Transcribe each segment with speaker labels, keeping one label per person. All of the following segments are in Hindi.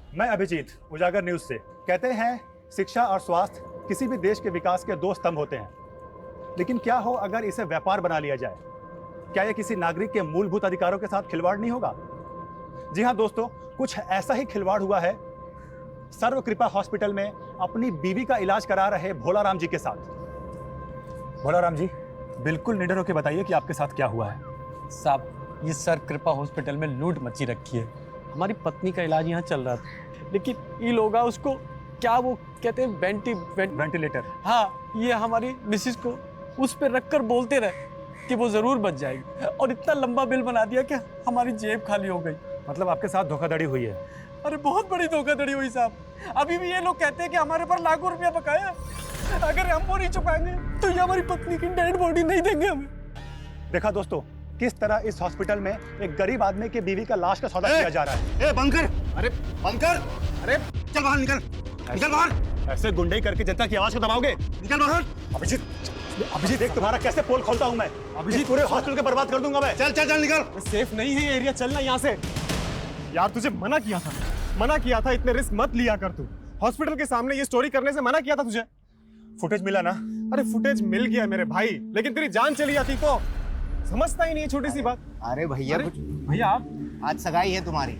Speaker 1: मैं अभिजीत, उजागर न्यूज से। कहते हैं शिक्षा और स्वास्थ्य किसी भी देश के विकास के दो स्तंभ होते हैं, लेकिन क्या हो अगर इसे व्यापार बना लिया जाए? क्या यह किसी नागरिक के मूलभूत अधिकारों के साथ खिलवाड़ नहीं होगा? जी हाँ दोस्तों, कुछ ऐसा ही खिलवाड़ हुआ है सर्व कृपा हॉस्पिटल में अपनी बीवी का इलाज करा रहे भोलाराम जी के साथ। भोलाराम जी, बिल्कुल निडर होकर बताइए कि आपके साथ क्या हुआ है।
Speaker 2: साहब, ये सर्व कृपा हॉस्पिटल में लूट मची रखी है। हमारी पत्नी का इलाज यहाँ चल रहा था, लेकिन ये लोग उसको क्या वो कहते हैं
Speaker 1: वेंटिलेटर।
Speaker 2: हाँ, ये हमारी मिसिस को उस पर रखकर बोलते रहे कि वो जरूर बच जाएगी, और इतना लंबा बिल बना दिया कि हमारी जेब खाली हो गई।
Speaker 1: मतलब आपके साथ धोखाधड़ी हुई है?
Speaker 2: अरे बहुत बड़ी धोखाधड़ी हुई साहब। अभी भी ये लोग कहते हैं कि हमारे पर लाखों रुपया बकाया, अगर हम वो नहीं चुकाएंगे तो ये हमारी पत्नी की डेड बॉडी नहीं देंगे हमें।
Speaker 1: देखा दोस्तों, किस तरह इस हॉस्पिटल में एक गरीब आदमी की बीवी का लाश का सौदा किया जा रहा है।
Speaker 3: बंद कर! अरे बंद कर! अरे चल बाहर निकल! निकल बाहर!
Speaker 1: ऐसे गुंडे करके जनता की आवाज को दबाओगे?
Speaker 3: निकल बाहर!
Speaker 1: अभिजीत देख तुम्हारा कैसे पोल खोलता हूं मैं। अभिजीत पूरे हॉस्पिटल के बर्बाद कर दूंगा मैं।
Speaker 3: चल चल चल निकल!
Speaker 4: सेफ नहीं है ये एरिया, चलना यहाँ से। यार तुझे मना किया था इतने रिस्क मत लिया कर। तू हॉस्पिटल के सामने ये स्टोरी करने से मना किया था तुझे।
Speaker 1: फुटेज मिला ना?
Speaker 4: अरे फुटेज मिल गया मेरे भाई, लेकिन तेरी जान चली जाती तो। समझता ही नहीं है छोटी सी बात।
Speaker 3: अरे भैया,
Speaker 4: भैया आप
Speaker 3: आज सगाई है तुम्हारी,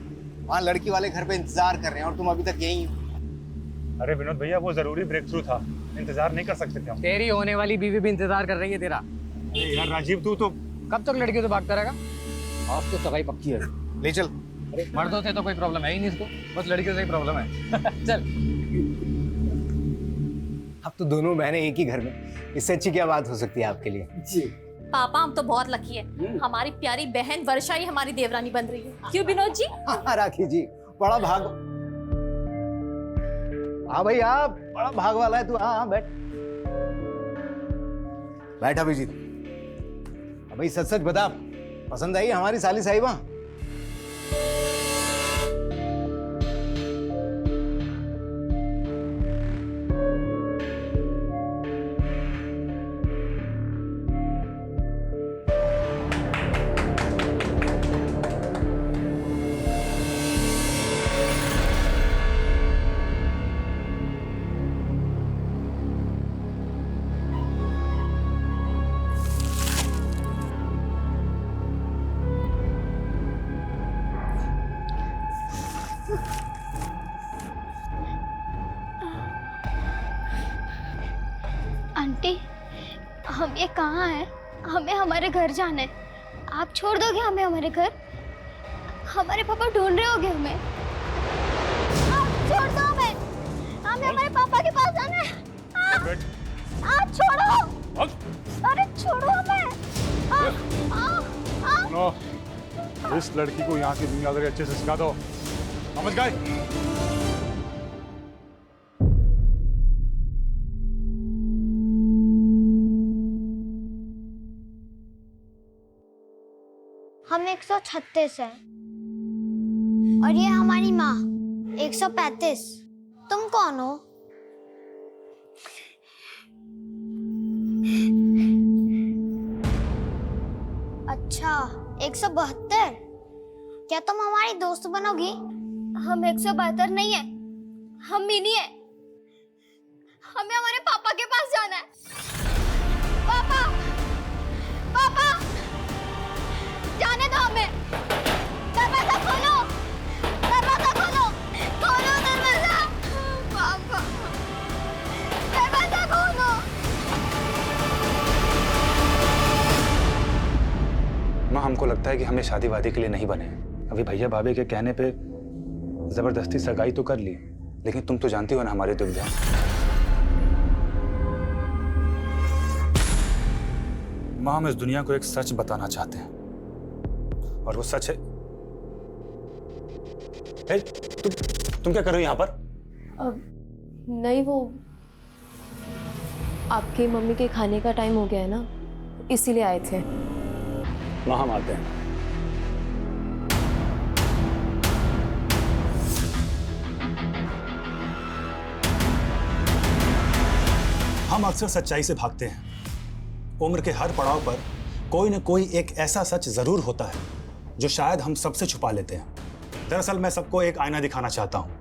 Speaker 3: वहाँ लड़की वाले घर पे इंतजार कर रहे हैं और तुम अभी तक यहीं हो।
Speaker 1: अरे विनोद भैया, वो जरूरी ब्रेक थ्रू था, इंतजार नहीं कर सकते थे हम।
Speaker 5: तेरी होने वाली बीवी भी इंतजार कर रही है तेरा।
Speaker 1: यार राजीव, तू तो
Speaker 5: कब तक लड़कियों से भागता रहेगा? आज तो सगाई पक्की है।
Speaker 3: ले चल।
Speaker 5: मर्दों से तो कोई प्रॉब्लम है ही नहीं इसको, बस लड़कियों से ही प्रॉब्लम है। चल।
Speaker 3: अब तो दोनों बहनें एक ही घर में, इससे अच्छी क्या बात हो सकती है आपके लिए?
Speaker 5: जी
Speaker 6: पापा, हम तो बहुत लकी है, हमारी प्यारी बहन वर्षा ही हमारी देवरानी बन रही है। क्यों विनोद जी?
Speaker 3: हाँ राखी जी, बड़ा भाग। हाँ भैया, बड़ा भाग वाला है तू। हाँ बैठ बैठ अभिजीत। अब भाई सच सच बता, पसंद आई हमारी साली साहिबा?
Speaker 7: आंटी, हम ये कहाँ हैं? हमें हमारे घर जाना है। आप छोड़ दोगे हमें हमारे घर? हमारे पापा ढूंढ रहे होंगे हमें। आप छोड़ दो हमें हमारे पापा के पास जाना है। आप छोड़ो! अरे छोड़ो हमें!
Speaker 4: इस लड़की को यहाँ की दुनियादारी अच्छे से सिखा दो, समझ गए?
Speaker 7: हम 136 हैं और ये हमारी माँ 135। तुम कौन हो? अच्छा 172। क्या तुम हमारी दोस्त बनोगी? हम 172 नहीं है, हम मिनी है। हमें हमारे पापा के पास जाना है। पापा, पापा, जाने दो हमें। दरवाजा खोलो, दरवाजा खोलो, खोलो दरवाजा। पापा, दरवाजा खोलो।
Speaker 1: माँ, हमको लगता है कि हमें शादी वादी के लिए नहीं बने। अभी भैया भाभी के कहने पे जबरदस्ती सगाई तो कर ली, लेकिन तुम तो जानती हो ना हमारी दुविधा। माँ, हम इस दुनिया को एक सच बताना चाहते हैं, और वो सच है। तुम क्या कर रहे हो यहाँ पर?
Speaker 8: नहीं, वो आपकी मम्मी के खाने का टाइम हो गया है ना, इसीलिए आए थे।
Speaker 1: माँ, हम आते हैं। हम अक्सर सच्चाई से भागते हैं। उम्र के हर पड़ाव पर कोई न कोई एक ऐसा सच जरूर होता है जो शायद हम सबसे छुपा लेते हैं। दरअसल मैं सबको एक आईना दिखाना चाहता हूँ,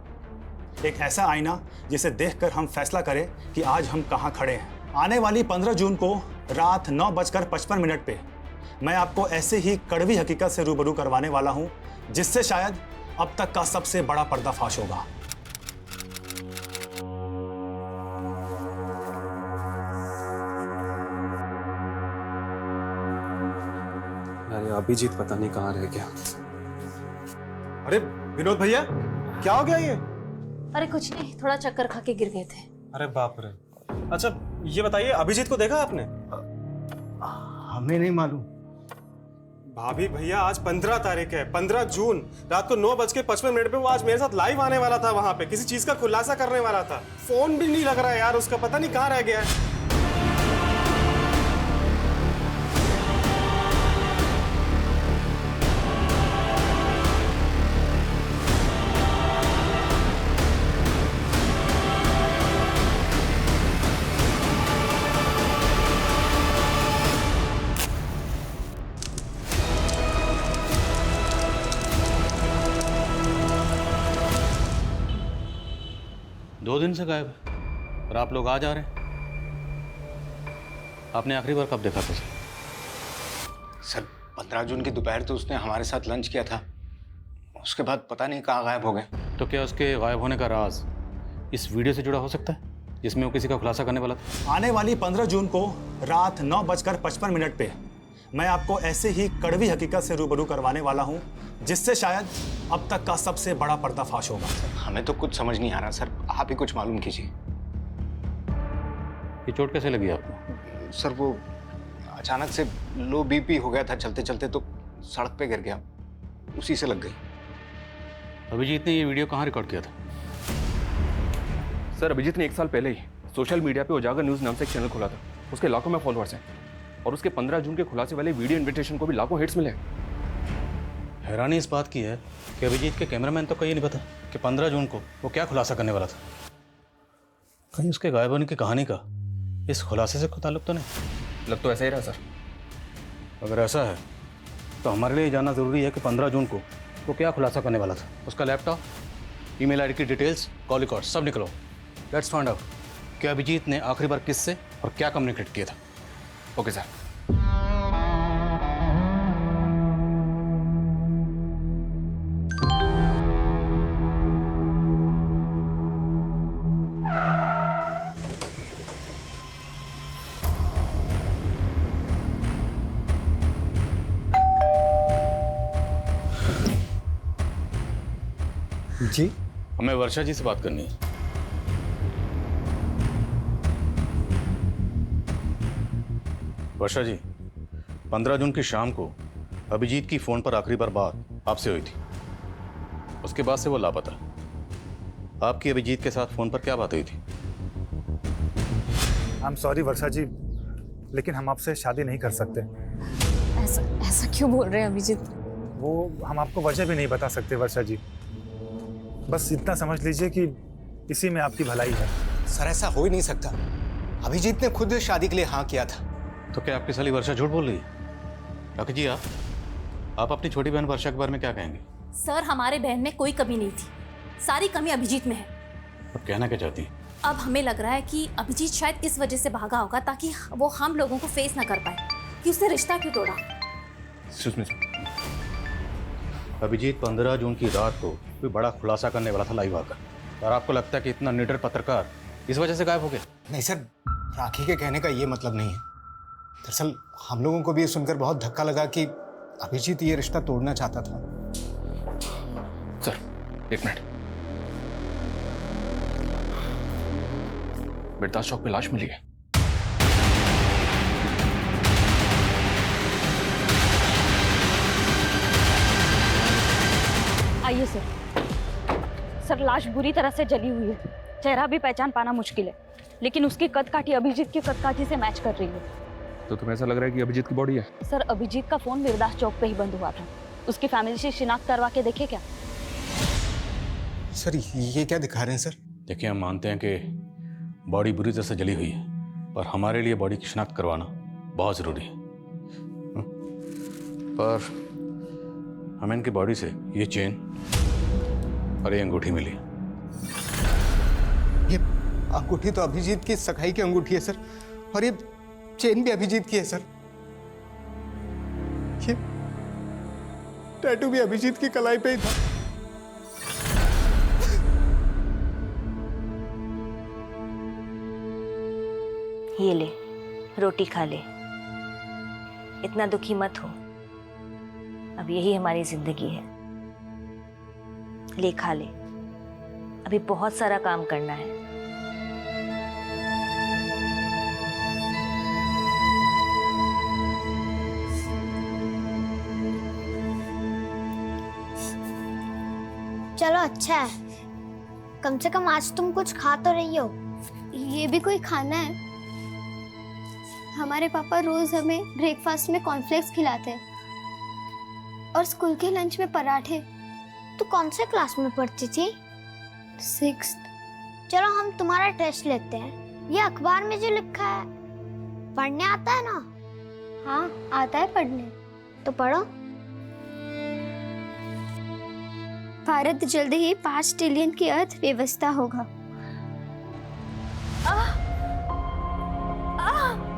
Speaker 1: एक ऐसा आईना जिसे देखकर हम फैसला करें कि आज हम कहाँ खड़े हैं। आने वाली 15 जून को रात 9:55 पे मैं आपको ऐसे ही कड़वी हकीकत से रूबरू करवाने वाला हूँ, जिससे शायद अब तक का सबसे बड़ा पर्दाफाश होगा।
Speaker 4: अरे अभिजीत पता नहीं कहाँ रह गया। अरे विनोद भैया, क्या हो गया ये?
Speaker 6: अरे कुछ नहीं, थोड़ा चक्कर खा के गिर गए थे।
Speaker 4: अरे बाप रे। अच्छा ये बताइए, अभिजीत को देखा आपने?
Speaker 3: हमें नहीं मालूम।
Speaker 4: भाभी भैया, आज 15 तारीख है, 15 जून रात को 9:55 पे वो आज मेरे साथ लाइव आने वाला था, वहां पे किसी चीज का खुलासा करने वाला था। फोन भी नहीं लग रहा है यार उसका, पता नहीं कहाँ रह गया है।
Speaker 9: दो दिन से गायब है और आप लोग आ जा रहे हैं। आपने आखिरी बार कब देखा था उसे?
Speaker 3: सर 15 जून की दोपहर तो उसने हमारे साथ लंच किया था, उसके बाद पता नहीं कहाँ गायब हो गए।
Speaker 9: तो क्या उसके गायब होने का राज इस वीडियो से जुड़ा हो सकता है जिसमें वो किसी का खुलासा करने वाला था?
Speaker 1: आने वाली 15 जून को रात 9:55 पे मैं आपको ऐसे ही कड़वी हकीकत से रूबरू करवाने वाला हूं, जिससे शायद अब तक का सबसे बड़ा पर्दाफाश होगा।
Speaker 3: हमें तो कुछ समझ नहीं आ रहा सर, आप ही कुछ मालूम कीजिए।
Speaker 9: ये चोट कैसे लगी आपको?
Speaker 3: सर वो अचानक से लो बीपी हो गया था, चलते चलते तो सड़क पे गिर गया, उसी से लग गई।
Speaker 9: अभिजीत ने ये वीडियो कहाँ रिकॉर्ड किया था?
Speaker 10: सर अभिजीत ने 1 साल पहले ही सोशल मीडिया पे उजागर न्यूज़ नाम से एक चैनल खोला था। उसके लाखों में फॉलोअर्स हैं और उसके 15 जून के खुलासे वाले वीडियो इनविटेशन को भी लाखों हिट्स मिले।
Speaker 9: हैरानी इस बात की है कि अभिजीत के कैमरामैन तो कहीं नहीं पता कि 15 जून को वो क्या खुलासा करने वाला था। कहीं उसके गायब होने की कहानी का इस खुलासे से कोई ताल्लुक तो नहीं?
Speaker 10: लग तो ऐसा ही रहा सर।
Speaker 9: अगर ऐसा है तो हमारे लिए जानना ज़रूरी है कि 15 जून को वो क्या खुलासा करने वाला था। उसका लैपटॉप, ईमेल आईडी की डिटेल्स, कॉल रिकॉर्ड सब निकलो। लेट्स फाइंड आउट कि अभिजीत ने आखिरी बार किससे और क्या कम्युनिकेट किया था।
Speaker 10: Okay sir.
Speaker 1: जी,
Speaker 9: हमें वर्षा जी से बात करनी है। वर्षा जी, 15 जून की शाम को अभिजीत की फोन पर आखिरी बार बात आपसे हुई थी। उसके बाद से वो लापता। आपकी अभिजीत के साथ फोन पर क्या बात हुई थी?
Speaker 1: आई एम सॉरी वर्षा जी, लेकिन हम आपसे शादी नहीं कर सकते।
Speaker 6: ऐसा ऐसा क्यों बोल रहे हैं अभिजीत?
Speaker 1: वो हम आपको वजह भी नहीं बता सकते वर्षा जी। बस इतना समझ लीजिए कि इसी में आपकी भलाई है।
Speaker 3: सर ऐसा हो ही नहीं सकता, अभिजीत ने खुद शादी के लिए हाँ किया था।
Speaker 9: तो क्या आपकी साली वर्षा झूठ बोल रही है? राकेश जी, आप अपनी छोटी बहन वर्षा के बारे में क्या कहेंगे?
Speaker 6: सर हमारे बहन में कोई कमी नहीं थी, सारी कमी अभिजीत में है।
Speaker 9: अब कहना क्या चाहती हैं?
Speaker 6: अब हमें लग रहा है कि अभिजीत शायद इस वजह से भागा होगा ताकि वो हम लोगों को फेस ना कर पाए कि उसने रिश्ता क्यों तोड़ा।
Speaker 10: Excuse me sir.
Speaker 9: अभिजीत 15 जून की रात को कोई बड़ा खुलासा करने वाला था लाइव आकर, और आपको लगता है कि इतना निडर पत्रकार इस वजह से गायब हो गया?
Speaker 3: नहीं सर, राखी के कहने का ये मतलब नहीं है। दरअसल हम लोगों को भी ये सुनकर बहुत धक्का लगा कि अभिजीत ये रिश्ता तोड़ना चाहता था।
Speaker 10: Sir 1 minute. बिरदास चौक पे लाश मिली है।
Speaker 11: आइए सर। सर लाश बुरी तरह से जली हुई है, चेहरा भी पहचान पाना मुश्किल है, लेकिन उसकी कदकाठी अभिजीत की कदकाठी से मैच कर रही है।
Speaker 10: तो तुम्हें ऐसा लग रहा है कि अभिजीत की बॉडी है?
Speaker 11: सर अभिजीत का फोन बिरदास चौक पे ही बंद हुआ था, उसकी फैमिली से शिनाख्त करवा के देखे क्या?
Speaker 3: सर ये क्या दिखा रहे हैं सर?
Speaker 9: देखिए, हम मानते हैं कि बॉडी बुरी तरह से जली हुई है, पर हमारे लिए बॉडी की शिनाख्त करवाना बहुत ज़रूरी है। पर हमें इनकी बॉडी से ये चेन और ये अंगूठी मिली है।
Speaker 3: अंगूठी तो अभिजीत की सगाई की अंगूठी है सर, और ये चेन भी अभिजीत की है सर। ये टैटू भी अभिजीत की कलाई पे ही था।
Speaker 11: ये ले, रोटी खा ले। इतना दुखी मत हो, अब यही हमारी जिंदगी है। ले खा ले, अभी बहुत सारा काम करना है।
Speaker 7: चलो अच्छा है, कम से कम आज तुम कुछ खा तो रही हो। ये भी कोई खाना है? हमारे पापा रोज हमें ब्रेकफास्ट में कॉर्नफ्लेक्स खिलाते हैं और स्कूल के लंच में पराठे। तू कौन से क्लास में पढ़ती थी? 6th। चलो हम तुम्हारा टेस्ट लेते हैं। ये अखबार में जो लिखा है पढ़ने आता है ना? हाँ आता है पढ़ने। तो पढ़ो। भारत जल्द ही 5 ट्रिलियन की अर्थव्यवस्था होगा।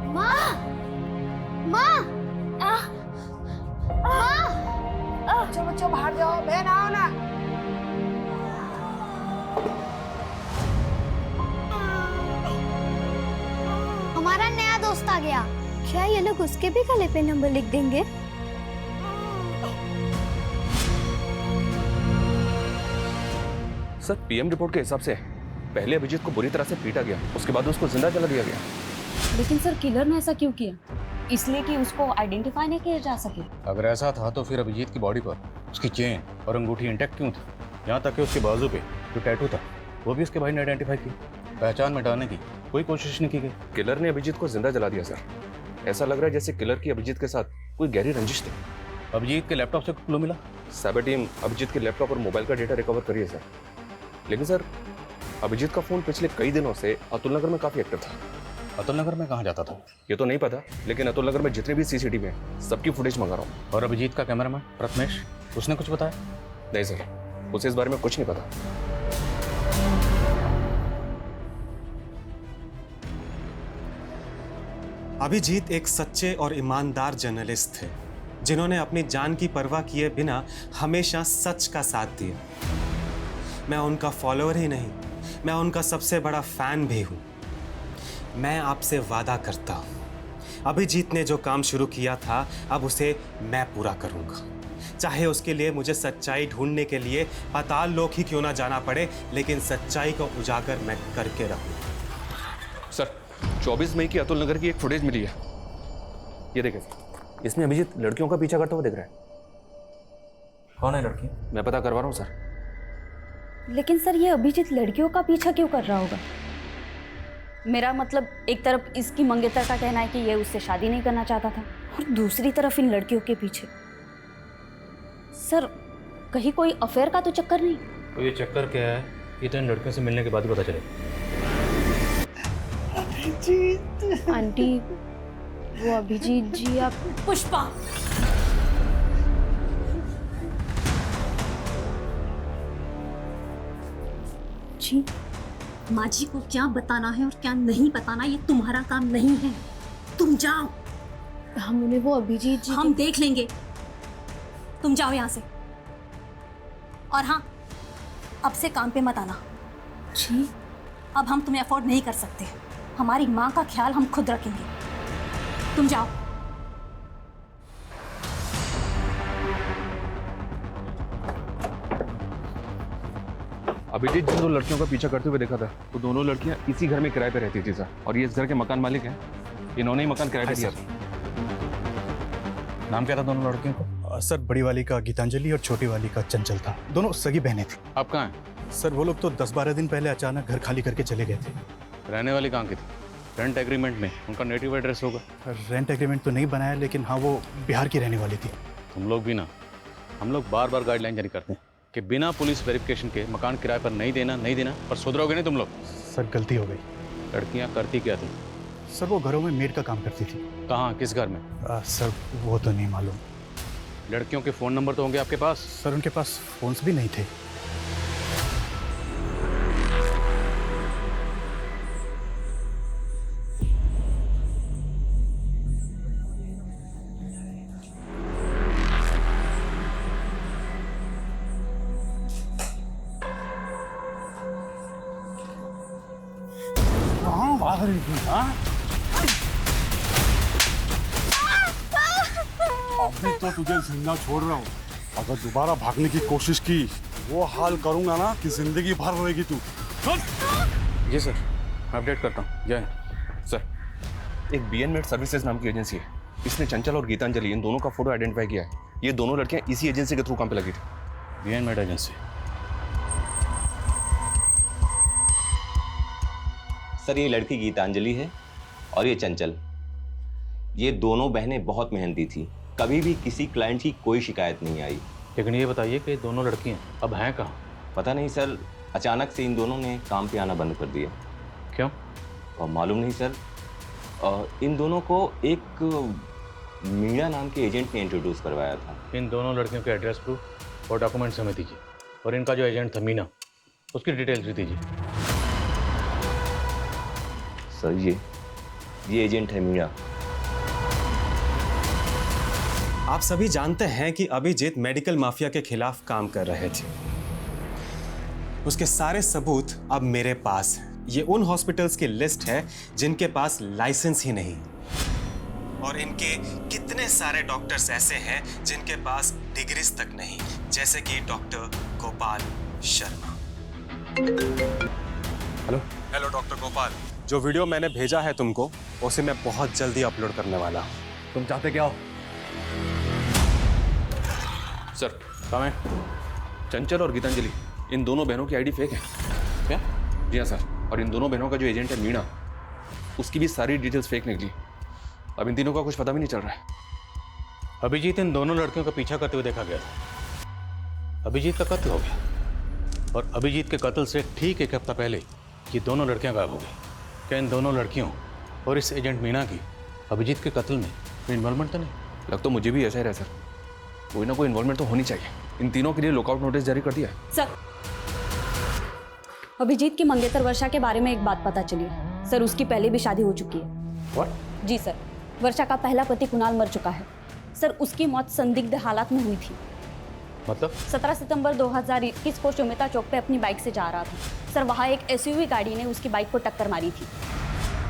Speaker 7: माँ, माँ,
Speaker 2: बच्चों बच्चों बाहर जाओ, बहन आओ ना।
Speaker 7: हमारा नया दोस्त आ गया। क्या ये लोग उसके भी गले पे नंबर लिख देंगे?
Speaker 10: सर पीएम रिपोर्ट के हिसाब से पहले अभिजीत को बुरी तरह से पीटा गया, उसके बाद उसको जिंदा जला दिया गया।
Speaker 11: लेकिन सर किलर ने ऐसा क्यों किया? इसलिए कि उसको आइडेंटिफाई नहीं किया जा सके।
Speaker 9: अगर ऐसा था तो फिर अभिजीत की बॉडी पर उसकी चेन और अंगूठी इंटैक्ट क्यों था? यहाँ तक कि उसके बाजू पे जो टैटू था वो भी उसके भाई ने आइडेंटिफाई की। पहचान मिटाने की कोई कोशिश नहीं की गई।
Speaker 10: किलर ने अभिजीत को जिंदा जला दिया सर। ऐसा लग रहा है जैसे किलर की अभिजीत के साथ कोई गहरी रंजिश थी।
Speaker 9: अभिजीत के लैपटॉप से क्लू मिला?
Speaker 10: साइबर टीम अभिजीत के लैपटॉप और मोबाइल का डेटा रिकवर करी है सर। लेकिन सर अभिजीत का फोन पिछले कई दिनों से अतुल नगर में काफी एक्टिव था।
Speaker 9: अतुल नगर में कहाँ जाता था
Speaker 10: ये तो नहीं पता, लेकिन अतुल नगर में जितने भी सीसीटीवी हैं सबकी फुटेज मंगा रहा हूँ।
Speaker 9: और अभिजीत का कैमरामैन प्रथमेश, उसने कुछ बताया?
Speaker 10: नहीं सर, उसे इस बारे में कुछ नहीं पता।
Speaker 4: अभिजीत एक सच्चे और ईमानदार जर्नलिस्ट थे जिन्होंने अपनी जान की परवाह किए बिना हमेशा सच का साथ दिया। मैं उनका फॉलोअर ही नहीं, मैं उनका सबसे बड़ा फैन भी हूं। मैं आपसे वादा करता हूं, अभिजीत ने जो काम शुरू किया था अब उसे मैं पूरा करूंगा, चाहे उसके लिए मुझे सच्चाई ढूंढने के लिए पाताल लोक ही क्यों ना जाना पड़े, लेकिन सच्चाई को उजागर मैं करके रहूंगा।
Speaker 10: सर 24 मई की अतुल नगर की एक फुटेज मिली है, ये देखें। इसमें अभिजीत लड़कियों का पीछा करता हुआ दिख रहा है।
Speaker 5: कौन है लड़की?
Speaker 10: मैं पता करवा रहा हूँ सर।
Speaker 11: लेकिन सर ये अभिजीत लड़कियों का पीछा क्यों कर रहा होगा? मेरा मतलब एक तरफ इसकी मंगेतर का कहना है कि ये उससे शादी नहीं करना चाहता था और दूसरी तरफ इन लड़कियों के पीछे। सर कहीं कोई अफेयर का तो चक्कर नहीं?
Speaker 9: तो ये चक्कर क्या है ये तो इन लड़कियों से मिलने के बाद ही पता चले।
Speaker 8: आंटी वो अभिजीत जी आप।
Speaker 6: पुष्पा,
Speaker 8: जी
Speaker 6: माँ जी को क्या बताना है और क्या नहीं बताना ये तुम्हारा काम नहीं है। तुम जाओ।
Speaker 8: हम उन्हें वो अभिजीत जी
Speaker 6: हम देख लेंगे, तुम जाओ यहाँ से। और हाँ, अब से काम पे मत आना।
Speaker 8: जी
Speaker 6: अब हम तुम्हें अफोर्ड नहीं कर सकते। हमारी माँ का ख्याल हम खुद रखेंगे। तुम जाओ।
Speaker 10: अभिजीत जिन दो लड़कियों का पीछा करते हुए देखा था वो दोनों लड़कियां इसी घर में किराए पे रहती थी सर, और ये इस घर के मकान मालिक हैं। इन्होंने ही मकान किराए पे दिया था।
Speaker 9: नाम क्या था दोनों लड़कियों का?
Speaker 1: सर बड़ी वाली का गीतांजलि और छोटी वाली का चंचल था। दोनों सगी बहनें थी।
Speaker 9: आप कहाँ हैं?
Speaker 1: सर वो लोग तो 10-12 दिन पहले अचानक घर खाली करके चले गए थे।
Speaker 9: रहने वाली कहाँ की थी? रेंट एग्रीमेंट में उनका नेटिव एड्रेस होगा।
Speaker 1: रेंट एग्रीमेंट तो नहीं बनाया, लेकिन हाँ वो बिहार की रहने वाली थी।
Speaker 9: तुम लोग भी ना, हम लोग बार बार गाइडलाइन जारी करते हैं कि बिना पुलिस वेरिफिकेशन के मकान किराए पर नहीं देना, पर सुधरोगे नहीं तुम लोग।
Speaker 1: सर गलती हो गई।
Speaker 9: लड़कियां करती क्या थी?
Speaker 1: सर वो घरों में मेड का काम करती थी।
Speaker 9: कहाँ, किस घर में?
Speaker 1: सर वो तो नहीं मालूम।
Speaker 9: लड़कियों के फ़ोन नंबर तो होंगे आपके पास?
Speaker 1: सर उनके पास फ़ोन्स भी नहीं थे।
Speaker 12: भाग रही थी, हाँ? अभी तो तुझे जिंदा छोड़ रहा हूँ। अगर दोबारा भागने की कोशिश की, वो हाल करूंगा ना कि जिंदगी भर रहेगी तू।
Speaker 9: जी सर, मैं अपडेट करता हूँ। जय
Speaker 10: सर, एक बीएन मेड सर्विसेज नाम की एजेंसी है, इसने चंचल और गीतांजलि इन दोनों का फोटो आइडेंटिफाई किया है। ये दोनों लड़कियां इसी एजेंसी के थ्रू काम पे लगी थी।
Speaker 9: BN made agency.
Speaker 13: सर, ये लड़की गीतांजलि है और ये चंचल। ये दोनों बहनें बहुत मेहनती थी, कभी भी किसी क्लाइंट की कोई शिकायत नहीं आई।
Speaker 9: लेकिन ये बताइए कि दोनों लड़कियां अब हैं कहाँ?
Speaker 13: पता नहीं सर, अचानक से इन दोनों ने काम पे आना बंद कर दिया।
Speaker 9: क्यों?
Speaker 13: और मालूम नहीं सर। इन दोनों को एक मीणा नाम के एजेंट ने इंट्रोड्यूस करवाया था।
Speaker 9: इन दोनों लड़कियों के एड्रेस प्रूफ और डॉक्यूमेंट्स हमें दीजिए, और इनका जो एजेंट था मीना, उसकी डिटेल्स भी दीजिए।
Speaker 13: सर, ये एजेंट है मीणा।
Speaker 4: आप सभी जानते हैं कि अभिजीत मेडिकल माफिया के खिलाफ काम कर रहे थे। उसके सारे सबूत अब मेरे पास हैं। ये उन हॉस्पिटल्स की लिस्ट है जिनके पास लाइसेंस ही नहीं, और इनके कितने सारे डॉक्टर्स ऐसे हैं जिनके पास डिग्रीज तक नहीं, जैसे कि doctor Gopal Sharma. Hello doctor Gopal, जो वीडियो मैंने भेजा है तुमको, उसे मैं बहुत जल्दी अपलोड करने वाला हूँ।
Speaker 9: तुम चाहते क्या हो?
Speaker 10: सर, कहाँ है? चंचल और गीतांजलि, इन दोनों बहनों की आईडी फेक है। क्या? जी हाँ सर, और इन दोनों बहनों का जो एजेंट है मीणा, उसकी भी सारी डिटेल्स फेक निकली। अब इन तीनों का कुछ पता भी नहीं चल रहा है।
Speaker 9: अभिजीत इन दोनों लड़कियों का पीछा करते हुए देखा गया था। अभिजीत का कत्ल हो गया, और अभिजीत के कत्ल से ठीक एक हफ्ता पहले ये दोनों लड़कियां गायब हो गई। क्या इन दोनों लड़कियों और इस एजेंट मीणा की अभिजीत के कत्ल में इन्वॉल्वमेंट तो नहीं?
Speaker 10: लग तो मुझे भी ऐसा ही रहा सर, कोई ना कोई इन्वॉल्वमेंट तो होनी चाहिए। इन तीनों के लिए लुकआउट नोटिस जारी कर दिया है।
Speaker 11: सर, अभिजीत की मंगेतर वर्षा के बारे में एक बात पता चली है। सर, उसकी पहले भी शादी हो चुकी है।
Speaker 9: What?
Speaker 11: जी सर, वर्षा का पहला पति कुणाल मर चुका है। सर, उसकी मौत संदिग्ध हालात में हुई थी।
Speaker 9: मतलब?
Speaker 11: 17 सितंबर 2021 को शोमिता चौक पे अपनी बाइक से जा रहा था। सर, वहाँ एक एसयूवी गाड़ी ने उसकी बाइक को टक्कर मारी थी।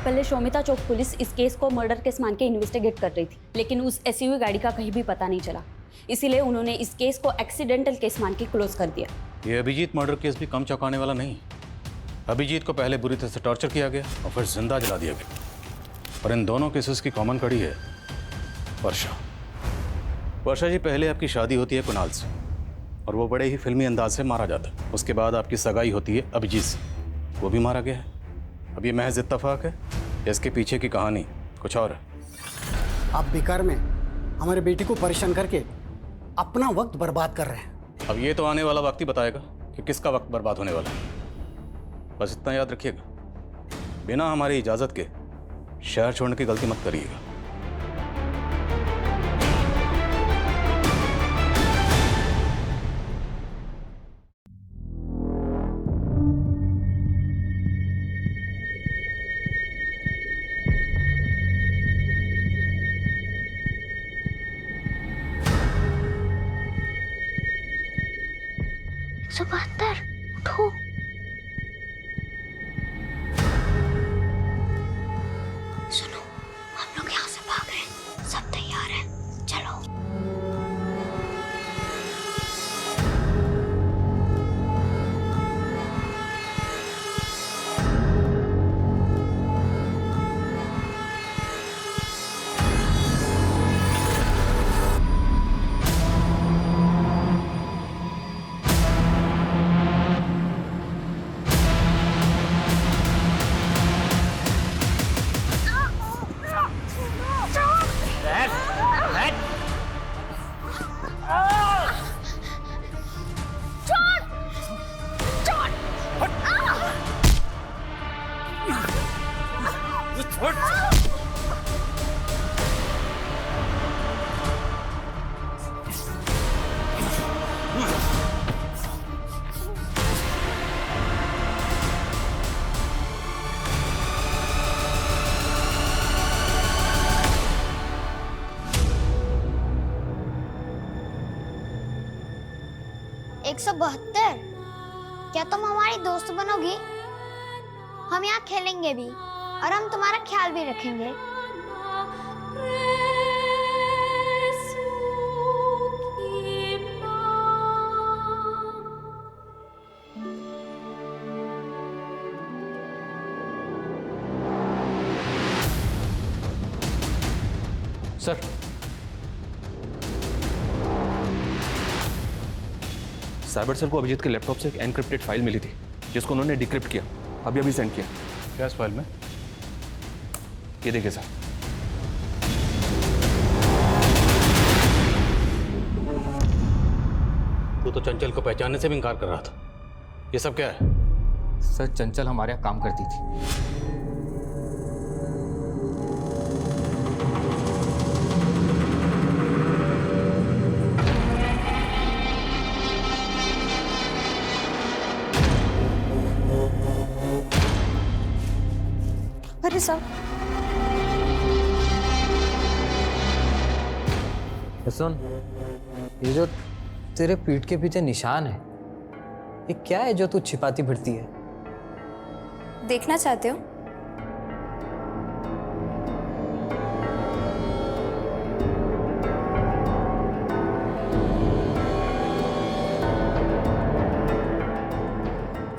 Speaker 11: पहले शोमिता चौक पुलिस इस केस को मर्डर केस मान के इन्वेस्टिगेट कर रही थी, लेकिन उस एसयूवी गाड़ी का कहीं भी पता नहीं चला। इसीलिए उन्होंने इस केस को एक्सीडेंटल केस मान के क्लोज कर दिया।
Speaker 9: ये अभिजीत मर्डर केस भी कम चौंकाने वाला नहीं। अभिजीत को पहले बुरी तरह से टॉर्चर किया गया और फिर जिंदा जला दिया गया, और इन दोनों केसेस की कॉमन कड़ी है वर्षा। वर्षा जी, पहले आपकी शादी होती है कुणाल से, और वो बड़े ही फिल्मी अंदाज से मारा जाता है। उसके बाद आपकी सगाई होती है अभिजीत से, वो भी मारा गया है। अब ये महज इत्तेफाक है, इसके पीछे की कहानी कुछ और है।
Speaker 14: आप बेकार में हमारे बेटी को परेशान करके अपना वक्त बर्बाद कर रहे हैं।
Speaker 9: अब ये तो आने वाला वक्त ही बताएगा कि किसका वक्त बर्बाद होने वाला है। बस इतना याद रखिएगा, बिना हमारी इजाज़त के शहर छोड़ने की गलती मत करिएगा।
Speaker 7: उठो। सुनो, हम लोग यहाँ से भाग रहे हैं, सब तैयार हैं, चलो। क्या तुम हमारी दोस्त बनोगी? हम यहाँ खेलेंगे भी, और हम तुम्हारा ख्याल भी रखेंगे।
Speaker 9: सर,
Speaker 10: साइबर सेल को अभिजीत के लैपटॉप से एक एनक्रिप्टेड फाइल मिली थी जिसको उन्होंने डिक्रिप्ट किया, अभी सेंड किया।
Speaker 9: क्या इस फाइल में?
Speaker 10: ये देखिए सर।
Speaker 9: तू तो चंचल को पहचानने से भी इनकार कर रहा था। ये सब क्या है?
Speaker 5: सर, चंचल हमारे यहाँ काम करती थी।
Speaker 11: अरे साहब,
Speaker 5: सुन, ये जो तेरे पीठ के पीछे निशान है, ये क्या है जो तू छिपाती फिरती है?
Speaker 11: देखना चाहते हो?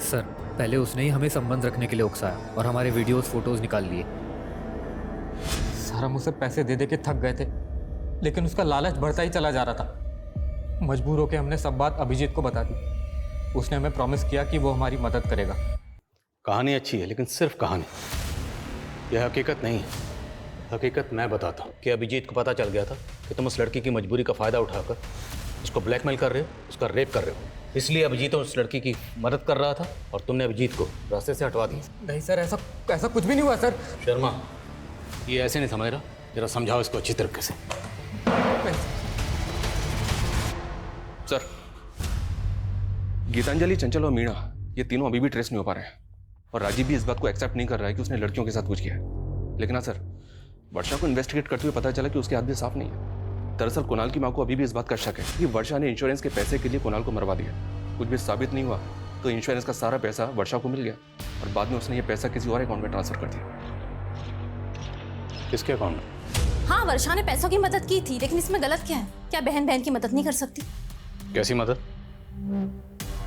Speaker 5: सर, पहले उसने ही हमें संबंध रखने के लिए उकसाया और हमारे वीडियोस फोटोज निकाल लिए। सर, हम उसे पैसे दे दे के थक गए थे, लेकिन उसका लालच बढ़ता ही चला जा रहा था। मजबूर होकर हमने सब बात अभिजीत को बता दी। उसने हमें प्रॉमिस किया कि वो हमारी मदद करेगा।
Speaker 9: कहानी अच्छी है, लेकिन सिर्फ कहानी, यह हकीकत नहीं है। हकीकत मैं बताता हूँ कि अभिजीत को पता चल गया था कि तुम उस लड़की की मजबूरी का फ़ायदा उठाकर उसको ब्लैकमेल कर रहे हो, उसका रेप कर रहे हो। इसलिए अभिजीत उस लड़की की मदद कर रहा था और तुमने अभिजीत को रास्ते से हटवा दिया।
Speaker 5: नहीं सर, ऐसा कुछ भी नहीं हुआ सर।
Speaker 9: शर्मा, ये ऐसे नहीं समझ रहा, जरा समझाओ इसको अच्छी तरीके से।
Speaker 10: सर, गीतांजलि, चंचल और मीणा, ये तीनों अभी भी ट्रेस नहीं हो पा रहे हैं और राजीव भी इस बात को एक्सेप्ट नहीं कर रहा है कि उसने लड़कियों के साथ कुछ किया है। लेकिन हाँ सर, वर्षा को इन्वेस्टिगेट करते हुए पता चला कि उसके हाथ भी साफ नहीं है। दरअसल कुणाल की मां को अभी भी इस बात का शक है कि वर्षा ने इंश्योरेंस के पैसे के लिए कुणाल को मरवा दिया। कुछ भी साबित नहीं हुआ तो इंश्योरेंस का सारा पैसा वर्षा को मिल गया और बाद में उसने ये पैसा किसी और अकाउंट में ट्रांसफर कर दिया।
Speaker 9: किसके अकाउंट में?
Speaker 6: हाँ, वर्षा ने पैसों की मदद की थी, लेकिन इसमें गलत क्या है? क्या बहन बहन की मदद नहीं कर सकती?
Speaker 9: कैसी मदद?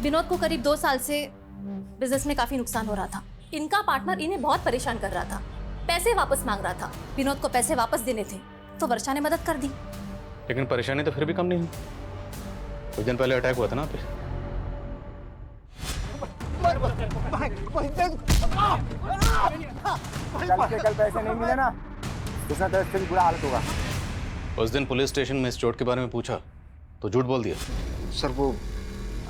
Speaker 6: विनोद को करीब 2 साल से बिजनेस में काफी नुकसान हो रहा था। इनका पार्टनर इन्हें बहुत परेशान कर रहा था, पैसे वापस मांग रहा था। विनोद को पैसे वापस देने थे तो वर्षा ने मदद कर दी।
Speaker 9: लेकिन परेशानी तो फिर भी कम नहीं हुई। कुछ दिन पहले अटैक हुआ था ना पे।
Speaker 3: कल पैसे नहीं मिले ना, दूसरा तरफ से भी बुरा हालत होगा।
Speaker 9: उस दिन पुलिस स्टेशन में इस चोट के बारे में पूछा तो झूठ बोल दिया।
Speaker 3: सर, वो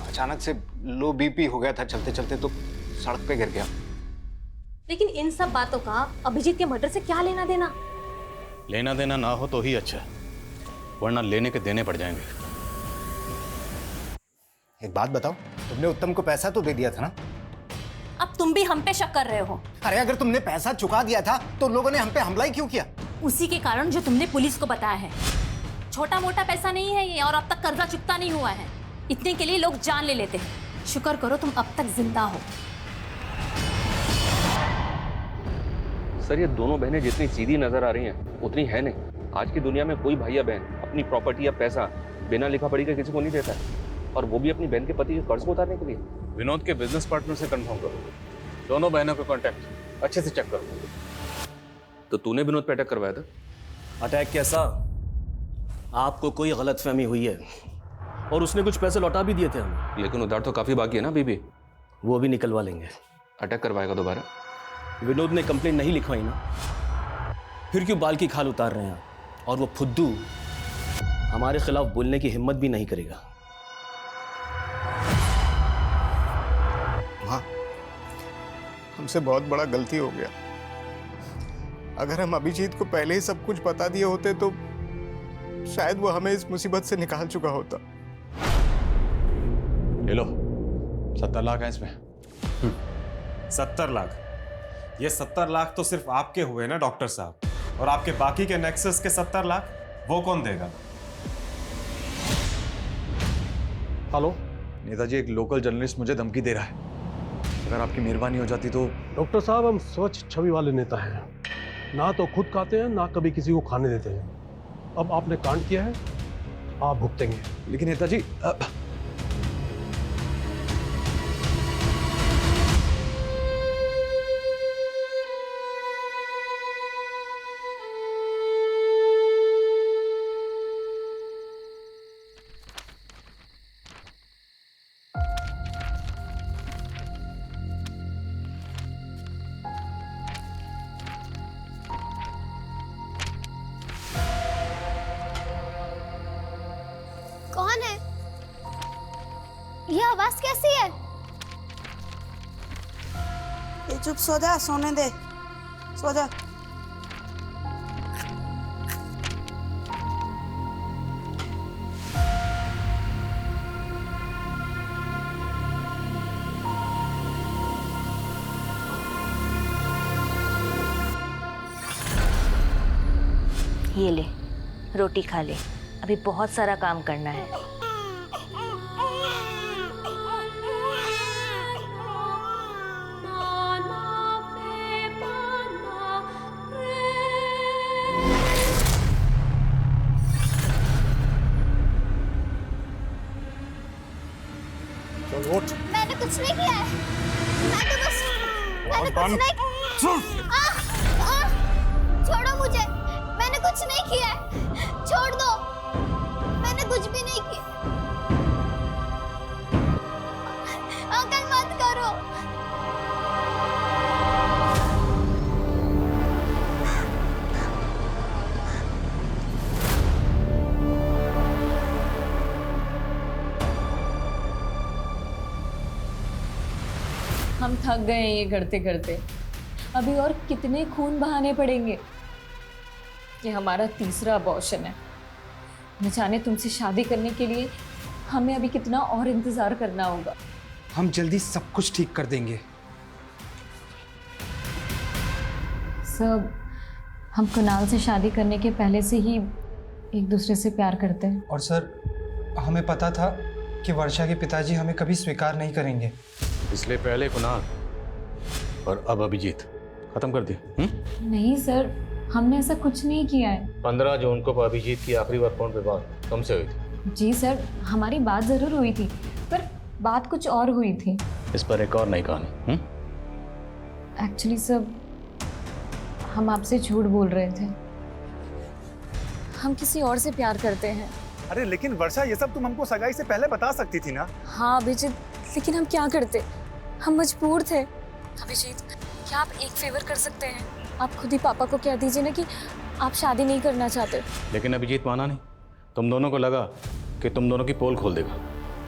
Speaker 3: अचानक से लो बीपी हो गया था, चलते चलते तो सड़क पे गिर गया।
Speaker 6: लेकिन इन सब बातों का अभिजीत के मर्डर से क्या लेना देना?
Speaker 9: लेना देना ना हो तो ही अच्छा है, वरना लेने के देने पड़ जाएंगे।
Speaker 3: एक बात बताओ, तुमने उत्तम को पैसा तो दे दिया था ना?
Speaker 6: अब तुम भी हम पे शक कर रहे हो।
Speaker 3: अरे अगर तुमने पैसा चुका दिया था तो लोगों ने हम पे हमला ही क्यों किया?
Speaker 6: उसी के कारण जो तुमने पुलिस को बताया है। छोटा मोटा पैसा नहीं है ये, और अब तक कर्जा चुकता नहीं हुआ है। इतने के लिए लोग जान ले लेते हैं। शुक्र करो तुम अब तक जिंदा हो।
Speaker 10: सर, ये दोनों बहनें जितनी सीधी नजर आ रही हैं उतनी है नहीं। आज की दुनिया में कोई भाई या बहन अपनी प्रॉपर्टी या पैसा बिना लिखा पढ़ी के किसी को नहीं देता है, और वो भी अपनी बहन के पति के कर्ज को उतारने के लिए।
Speaker 9: विनोद के बिजनेस पार्टनर से कंफर्म करो, दोनों बहनों के कॉन्टैक्ट अच्छे से चेक करो।
Speaker 10: तो तूने विनोद पे अटैक करवाया था?
Speaker 2: अटैक कैसा? आपको कोई गलतफहमी हुई है और उसने कुछ पैसे लौटा भी दिए थे हमें।
Speaker 10: लेकिन उधार तो काफी बाकी है ना अभी भी।
Speaker 2: वो भी निकलवा लेंगे।
Speaker 10: अटैक करवाएगा दोबारा?
Speaker 2: विनोद ने कंप्लेंट नहीं लिखवाई ना, फिर क्यों बाल की खाल उतार रहे हैं? और वो फुद्दू हमारे खिलाफ बोलने की हिम्मत भी नहीं करेगा।
Speaker 3: हाँ, हमसे बहुत बड़ा गलती हो गया। अगर हम अभिजीत को पहले ही सब कुछ बता दिए होते तो शायद वो हमें इस मुसीबत से निकाल चुका होता।
Speaker 9: ले लो, 70 लाख है इसमें।
Speaker 4: 70 लाख? ये 70 लाख तो सिर्फ आपके हुए ना डॉक्टर साहब, और आपके बाकी के नेक्सस के 70 लाख वो कौन देगा?
Speaker 15: हेलो नेताजी, एक लोकल जर्नलिस्ट मुझे धमकी दे रहा है।
Speaker 10: अगर आपकी मेहरबानी हो जाती तो।
Speaker 12: डॉक्टर साहब, हम स्वच्छ छवि वाले नेता हैं, ना तो खुद खाते हैं ना कभी किसी को खाने देते हैं। अब आपने कांड किया है, आप भुगतेंगे।
Speaker 10: लेकिन नेताजी
Speaker 7: कौन है? ये आवाज कैसी है?
Speaker 15: ये चुप सो जा, सोने दे, सो जा।
Speaker 11: ये ले, रोटी खा ले, अभी बहुत सारा काम करना है।
Speaker 12: चल उठ।
Speaker 7: मैंने कुछ नहीं किया है। मैंने कुछ नहीं। छोड़ो मुझे, मैंने कुछ नहीं किया है। छोड़ दो, मैंने कुछ भी नहीं किया। अंकल मत करो।
Speaker 8: हम थक गए हैं ये करते करते। अभी और कितने खून बहाने पड़ेंगे। ये हमारा तीसरा अबॉर्शन है। न जाने तुमसे शादी करने के लिए हमें अभी कितना और इंतजार करना होगा।
Speaker 2: हम जल्दी सब कुछ ठीक कर देंगे।
Speaker 8: सब हम कुणाल से शादी करने के पहले से ही एक दूसरे से प्यार करते हैं।
Speaker 2: और सर, हमें पता था कि वर्षा के पिताजी हमें कभी स्वीकार नहीं करेंगे।
Speaker 9: इसलिए पहले कुणाल और अब अभिजीत खत्म कर दिया।
Speaker 8: नहीं सर, हमने ऐसा कुछ नहीं किया है।
Speaker 9: 15 जून को अभिजीत की आखिरी बार फोन पे बात तुमसे हुई थी।
Speaker 8: जी सर, हमारी बात जरूर हुई थी, पर बात कुछ और हुई थी।
Speaker 9: इस पर एक और नई कहानी।
Speaker 8: एक्चुअली सर, हम आपसे झूठ बोल रहे थे। हम किसी और से प्यार करते हैं।
Speaker 1: अरे लेकिन वर्षा, ये सब तुम हमको सगाई से पहले बता सकती थी ना।
Speaker 8: हाँ अभिजीत, लेकिन हम क्या करते, हम मजबूर थे। अभिजीत, क्या आप एक फेवर कर सकते हैं? आप खुद ही पापा को कह दीजिए ना कि आप शादी नहीं करना चाहते।
Speaker 9: लेकिन अभिजीत माना नहीं। तुम दोनों को लगा कि तुम दोनों की पोल खोल देगा,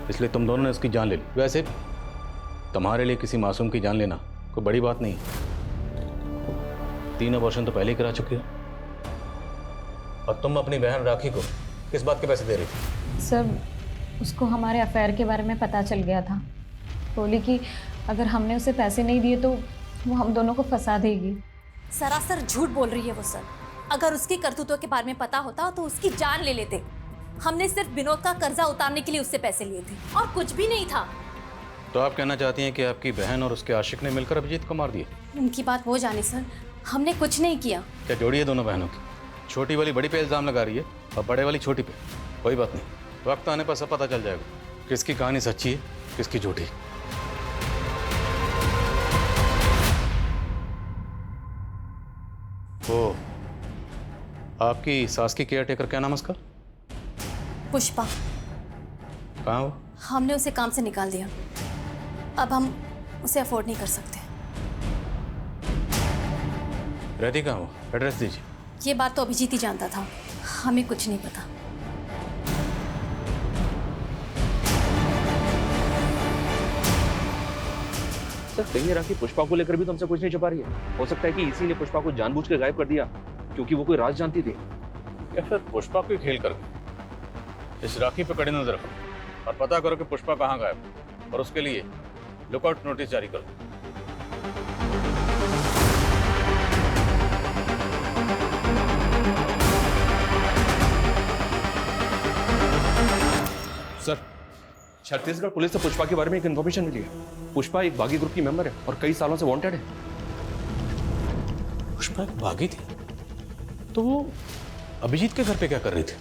Speaker 9: इसलिए तुम दोनों ने उसकी जान ले ली। वैसे तुम्हारे लिए किसी मासूम की जान लेना कोई बड़ी बात नहीं। 3 अबॉर्शन तो पहले ही करा चुके हो, और तुम अपनी बहन राखी को किस बात के पैसे दे रही थी?
Speaker 8: सर, उसको हमारे अफेयर के बारे में पता चल गया था। बोली कि अगर हमने उसे पैसे नहीं दिए तो वो हम दोनों को फंसा देगी।
Speaker 6: सरासर झूठ बोल रही है वो सर। अगर उसकी करतूतों के बारे में पता होता तो उसकी जान ले लेते। हमने सिर्फ विनोद का कर्जा उतारने के लिए उससे पैसे लिए थे और कुछ भी नहीं था।
Speaker 9: तो आप कहना चाहती हैं कि आपकी बहन और उसके आशिक ने मिलकर अभिजीत को मार दिया?
Speaker 6: उनकी बात वो जाने सर, हमने कुछ नहीं किया।
Speaker 9: क्या जोड़ी है दोनों बहनों की? छोटी वाली बड़ी पे इल्जाम लगा रही है और बड़े वाली छोटी पे। कोई बात नहीं, वक्त आने पर सब पता चल जाएगा किसकी कहानी सच्ची है किसकी झूठी। वो आपकी सास की केयर टेकर, क्या नाम है उसका?
Speaker 6: पुष्पा।
Speaker 9: कहाँ वो?
Speaker 6: हमने उसे काम से निकाल दिया। अब हम उसे अफोर्ड नहीं कर सकते।
Speaker 9: रहती कहाँ वो? एड्रेस दीजिए।
Speaker 6: ये बात तो अभिजीत ही जानता था, हमें कुछ नहीं पता।
Speaker 10: सर, कहीं राखी पुष्पा को लेकर भी तुमसे कुछ नहीं छुपा रही है? हो सकता है कि इसीलिए पुष्पा को जानबूझ के गायब कर दिया, क्योंकि वो कोई राज जानती थी।
Speaker 9: या फिर पुष्पा को खेल कर गई? इस राखी पे कड़ी नजर रखो और पता करो कि पुष्पा कहाँ गायब, और उसके लिए लुकआउट नोटिस जारी करो।
Speaker 10: सर, छत्तीसगढ़ पुलिस से पुष्पा के बारे में एक इन्फॉर्मेशन मिली है। पुष्पा एक बागी ग्रुप की मेंबर है और कई सालों से वांटेड है।
Speaker 9: पुष्पा एक बागी थी? तो वो अभिजीत के घर पे क्या कर रही थी?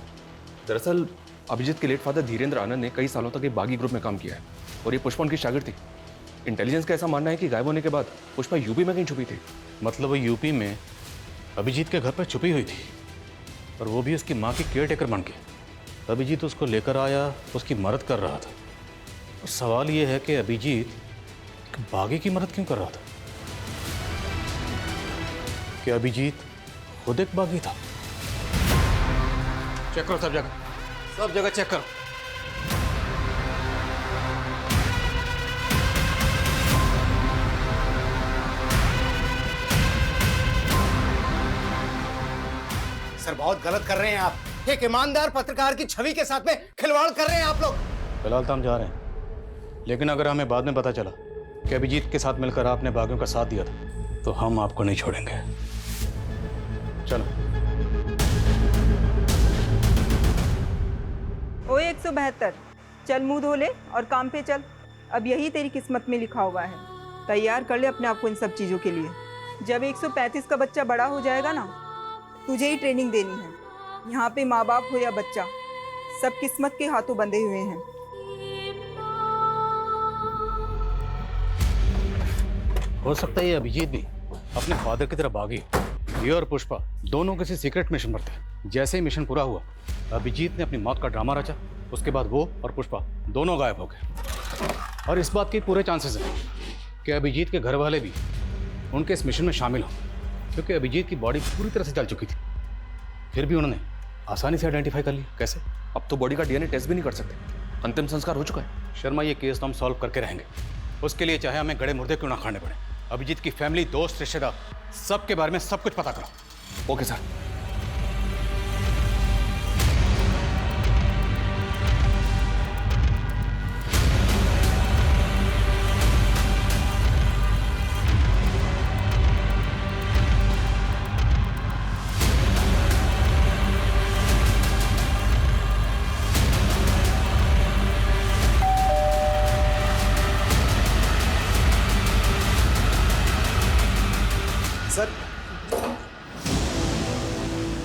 Speaker 10: दरअसल अभिजीत के लेट फादर धीरेन्द्र आनंद ने कई सालों तक एक बागी ग्रुप में काम किया है और ये पुष्पा उनकी शागिर्द थी। इंटेलिजेंस का ऐसा मानना है कि गायब होने के बाद पुष्पा यूपी में कहीं छुपी थी।
Speaker 9: मतलब वो यूपी में अभिजीत के घर पर छुपी हुई थी, और वो भी उसकी माँ की केयरटेकर बन के। अभिजीत उसको लेकर आया, उसकी मदद कर रहा था। और सवाल ये है कि अभिजीत एक बागी की मदद क्यों कर रहा था? कि अभिजीत खुद एक बागी था? चेक करो सब जगह चेक करो।
Speaker 14: सर बहुत गलत कर रहे हैं आप। एक ईमानदार पत्रकार की छवि के साथ में खिलवाड़ कर रहे हैं आप लोग।
Speaker 9: फिलहाल तो हम जा रहे हैं, लेकिन अगर हमें बाद में पता चला कि अभिजीत के साथ मिलकर आपने बागियों का साथ दिया था तो हम आपको नहीं छोड़ेंगे। चलो।
Speaker 16: ओए 172, चल मुंह धो ले और काम पे चल। अब यही तेरी किस्मत में लिखा हुआ है। तैयार कर ले अपने आप को इन सब चीज़ों के लिए। जब 135 का बच्चा बड़ा हो जाएगा ना, तुझे ही ट्रेनिंग देनी है। यहाँ पे माँ बाप हो या बच्चा, सब किस्मत के हाथों बंधे हुए हैं।
Speaker 9: हो सकता है ये अभिजीत भी अपने फादर की तरह बागी। ये और पुष्पा दोनों किसी सीक्रेट मिशन पर थे। जैसे ही मिशन पूरा हुआ, अभिजीत ने अपनी मौत का ड्रामा रचा। उसके बाद वो और पुष्पा दोनों गायब हो गए। और इस बात के पूरे चांसेस हैं कि अभिजीत के घर वाले भी उनके इस मिशन में शामिल हों, क्योंकि अभिजीत की बॉडी पूरी तरह से जल चुकी थी। फिर भी उन्होंने आसानी से आइडेंटिफाई कर लिया। कैसे?
Speaker 10: अब तो बॉडी का डीएनए टेस्ट भी नहीं कर सकते, अंतिम संस्कार हो चुका है।
Speaker 9: शर्मा, ये केस तो हम सॉल्व करके रहेंगे। उसके लिए चाहे हमें गड़े मुर्दे क्यों ना खाने पड़े। अभिजीत की फैमिली, दोस्त, रिश्तेदार, सबके बारे में सब कुछ पता करो।
Speaker 10: Okay sir.
Speaker 4: सर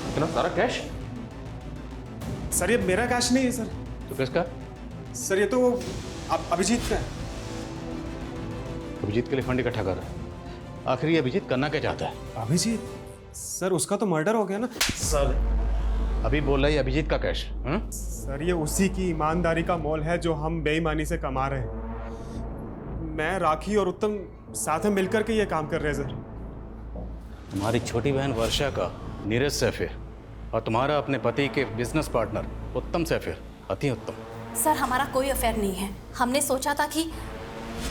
Speaker 10: इतना सारा कैश?
Speaker 4: सर ये मेरा कैश नहीं है सर।
Speaker 9: तो किसका?
Speaker 4: सर ये तो अभिजीत का है।
Speaker 9: अभिजीत के लिए फंड इकट्ठा कर रहा है। आखिर ये अभिजीत करना क्या चाहता है?
Speaker 4: अभिजीत? सर उसका तो मर्डर हो गया ना।
Speaker 9: सर अभी बोल रहा है अभिजीत का कैश।
Speaker 4: सर ये उसी की ईमानदारी का मोल है जो हम बेईमानी से कमा रहे हैं। मैं, राखी और उत्तम साथ में मिलकर के ये काम कर रहे हैं सर।
Speaker 9: तुम्हारी छोटी बहन वर्षा का नीरज से अफेयर और तुम्हारा अपने पति के बिजनेस पार्टनर उत्तम से अफेयर। अति उत्तम।
Speaker 6: सर हमारा कोई अफेयर नहीं है। हमने सोचा था कि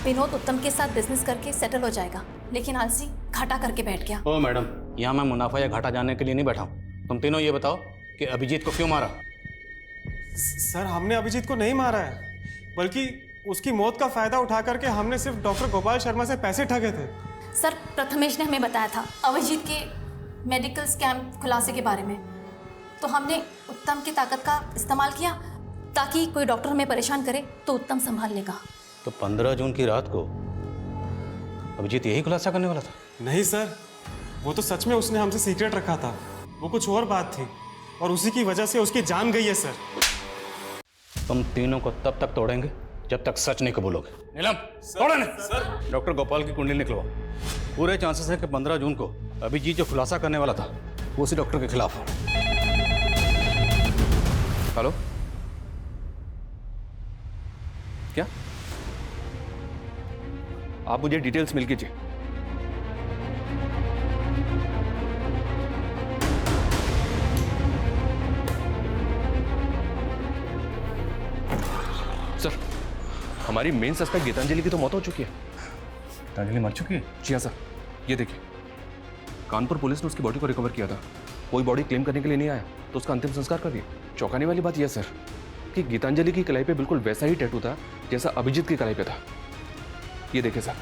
Speaker 6: विनोद उत्तम के साथ बिजनेस करके सेटल हो जाएगा, लेकिन आलसी घाटा करके बैठ गया।
Speaker 9: ओ मैडम, यहाँ मैं मुनाफा या घाटा जानने के लिए नहीं बैठा हूँ। तुम तीनों ये बताओ कि अभिजीत को क्यों मारा?
Speaker 4: सर हमने अभिजीत को नहीं मारा है, बल्कि उसकी मौत का फायदा उठा करके हमने सिर्फ डॉक्टर गोपाल शर्मा से पैसे ठगे थे।
Speaker 6: सर प्रथमेश ने हमें बताया था अभिजीत के मेडिकल स्कैम खुलासे के बारे में, तो हमने उत्तम की ताकत का इस्तेमाल किया ताकि कोई डॉक्टर हमें परेशान करे तो उत्तम संभाल लेगा।
Speaker 9: तो 15 जून की रात को अभिजीत यही खुलासा करने वाला था?
Speaker 4: नहीं सर, वो तो सच में उसने हमसे सीक्रेट रखा था। वो कुछ और बात थी और उसी की वजह से उसकी जान गई है सर।
Speaker 9: तुम तीनों को तब तक तोड़ेंगे जब तक सच नहीं कबूलोगे। नीलम, तोड़ो नहीं। डॉक्टर गोपाल की कुंडली निकलवा। पूरे चांसेस है कि 15 जून को अभिजीत जो खुलासा करने वाला था वो उसी डॉक्टर के खिलाफ हो।
Speaker 10: हेलो, क्या आप मुझे डिटेल्स मिल कीजिए। सर हमारी मेन सस्पेक्ट गीतांजलि की तो मौत हो चुकी है।
Speaker 9: गीतांजलि मर चुकी है?
Speaker 10: जी हाँ सर, ये देखिए कानपुर पुलिस ने उसकी बॉडी को रिकवर किया था। कोई बॉडी क्लेम करने के लिए नहीं आया तो उसका अंतिम संस्कार कर दिया। चौंकाने वाली बात यह सर कि गीतांजलि की कलाई पे बिल्कुल वैसा ही टैटू था जैसा अभिजीत की कलाई पे था। ये देखिए सर,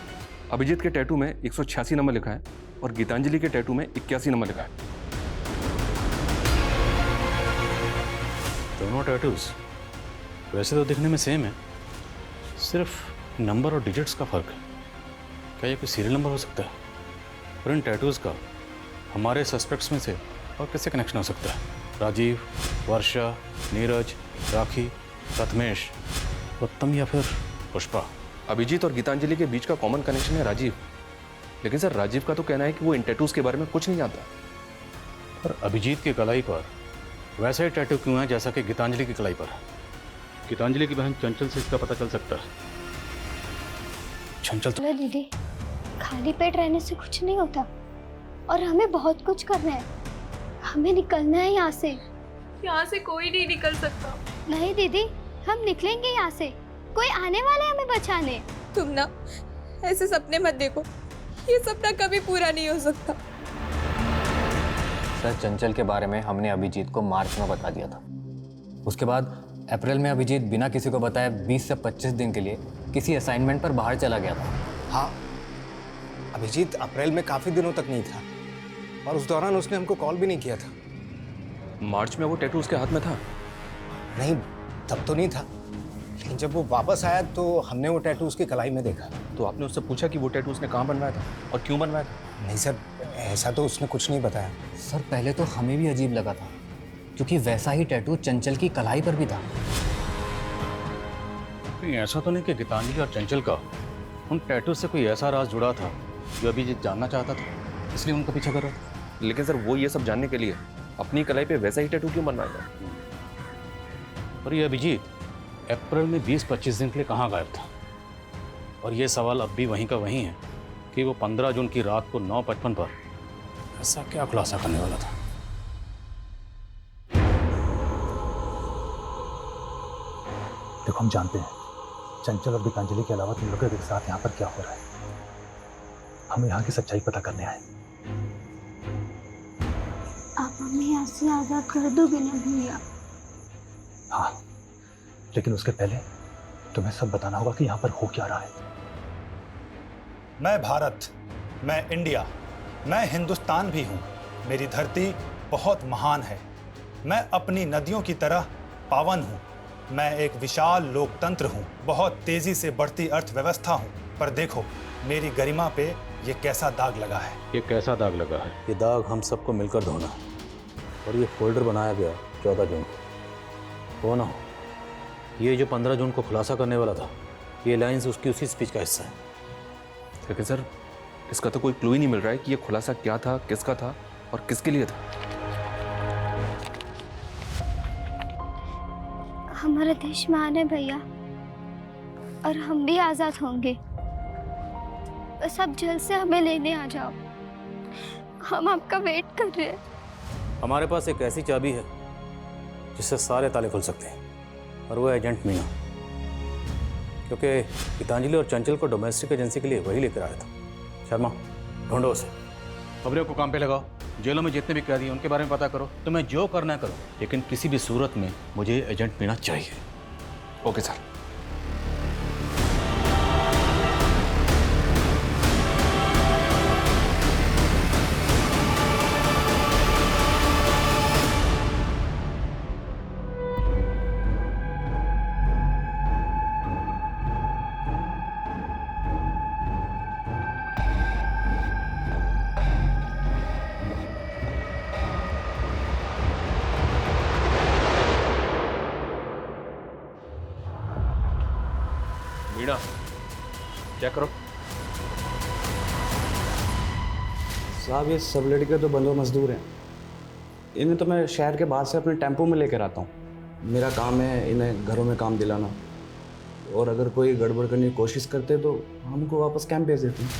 Speaker 10: अभिजीत के टैटू में 186 नंबर लिखा है और गीतांजलि के टैटू में 81 नंबर लिखा है।
Speaker 9: दोनों टैटूज वैसे तो दिखने में सेम है, सिर्फ नंबर और डिजिट्स का फ़र्क है। क्या ये कोई सीरियल नंबर हो सकता है? और इन टैटूज़ का हमारे सस्पेक्ट्स में से और किससे कनेक्शन हो सकता है? राजीव, वर्षा, नीरज, राखी, प्रथमेश, उत्तम या फिर पुष्पा?
Speaker 10: अभिजीत और गीतांजलि के बीच का कॉमन कनेक्शन है राजीव। लेकिन सर राजीव का तो कहना है कि वो इन टैटूज के बारे में कुछ नहीं जानता।
Speaker 9: पर अभिजीत की कलाई पर वैसा ही टैटू क्यों है जैसा कि गीतांजलि की कलाई पर है? गीतांजलि की बहन चंचल से इसका पता चल सकता है। चंचल
Speaker 7: बोलो दीदी, खाली पेट रहने से कुछ नहीं होता और हमें बहुत कुछ करना है। हमें निकलना है यहाँ से।
Speaker 8: यहाँ से कोई नहीं निकल सकता।
Speaker 7: नहीं दीदी, हम निकलेंगे यहाँ से। कोई आने वाला है हमें बचाने।
Speaker 8: तुम ना ऐसे सपने मत देखो, ये सपना कभी पूरा नहीं हो सकता।
Speaker 5: सर चंचल के बारे में हमने अभिजीत को मार्च में बता दिया था। उसके बाद अप्रैल में अभिजीत बिना किसी को बताए 20 से 25 दिन के लिए किसी असाइनमेंट पर बाहर चला गया था।
Speaker 3: हाँ, अभिजीत अप्रैल में काफ़ी दिनों तक नहीं था और उस दौरान उसने हमको कॉल भी नहीं किया था।
Speaker 10: मार्च में वो टैटू उसके हाथ में था?
Speaker 3: नहीं, तब तो नहीं था, लेकिन जब वो वापस आया तो हमने वो टैटू उसकी कलाई में देखा।
Speaker 10: तो आपने उससे पूछा कि वो टैटू उसने कहाँ बनवाया था और क्यों बनवाया था?
Speaker 3: नहीं सर, ऐसा तो उसने कुछ नहीं बताया।
Speaker 5: सर पहले तो हमें भी अजीब लगा था, क्योंकि वैसा ही टैटू चंचल की कलाई पर भी था।
Speaker 9: कहीं ऐसा तो नहीं कि गीतांजलि और चंचल का उन टैटू से कोई ऐसा राज जुड़ा था जो अभिजीत जानना चाहता था, इसलिए उनका पीछा कर रहा था?
Speaker 10: लेकिन सर वो ये सब जानने के लिए अपनी कलाई पे वैसा ही टैटू क्यों बनवाया था?
Speaker 9: और ये अभिजीत अप्रैल में 20-25 दिन के लिए कहाँ गायब था? और ये सवाल अब भी वहीं का वहीं है कि वो 15 जून की रात को 9:55 पर ऐसा क्या खुलासा करने वाला था?
Speaker 1: देखो, हम जानते हैं चंचल और गीतांजलि के अलावा तुम लोगों के साथ यहाँ पर क्या हो रहा है। हम यहाँ की सच्चाई पता करने आए।
Speaker 7: आप हमें यहाँ से आजाद कर दोगे ना भैया?
Speaker 1: हाँ, लेकिन उसके पहले तुम्हें सब बताना होगा कि यहाँ पर हो क्या रहा है। मैं भारत, मैं इंडिया, मैं हिंदुस्तान भी हूँ। मेरी धरती बहुत महान है। मैं अपनी नदियों की तरह पावन हूँ। मैं एक विशाल लोकतंत्र हूँ, बहुत तेजी से बढ़ती अर्थव्यवस्था हूँ। पर देखो, मेरी गरिमा पे ये कैसा दाग लगा है।
Speaker 9: ये कैसा दाग लगा है? ये दाग हम सबको मिलकर धोना है। और ये फोल्डर बनाया गया 14 जून को। ना हो, ये जो 15 जून को खुलासा करने वाला था, ये लाइंस उसकी उसी स्पीच का हिस्सा है।
Speaker 10: लेकिन सर इसका तो कोई क्लू ही नहीं मिल रहा है कि ये खुलासा क्या था, किसका था और किसके लिए था।
Speaker 7: हमारा देश महान है भैया, और हम भी आजाद होंगे। बस आप जल्द से हमें लेने आ जाओ। हम आपका वेट कर रहे हैं।
Speaker 9: हमारे पास एक ऐसी चाबी है जिससे सारे ताले खुल सकते हैं, और वो एजेंट मीना। क्योंकि गीतांजलि और चंचल को डोमेस्टिक एजेंसी के लिए वही लेकर आया था। शर्मा, ढूंढो उसे। खबरों को काम पे लगाओ। जेलों में जितने भी कैदी हैं उनके बारे में पता करो। तुम्हें जो करना है करो, लेकिन किसी भी सूरत में मुझे एजेंट मीना चाहिए।
Speaker 10: Okay sir. मीना, क्या करो?
Speaker 17: साहब, ये सब लड़के तो बंदो मजदूर हैं। इन्हें तो मैं शहर के बाहर से अपने टेम्पो में लेकर आता हूँ। मेरा काम है इन्हें घरों में काम दिलाना, और अगर कोई गड़बड़ करने की कोशिश करते तो हमको वापस कैंप भेज देते हैं।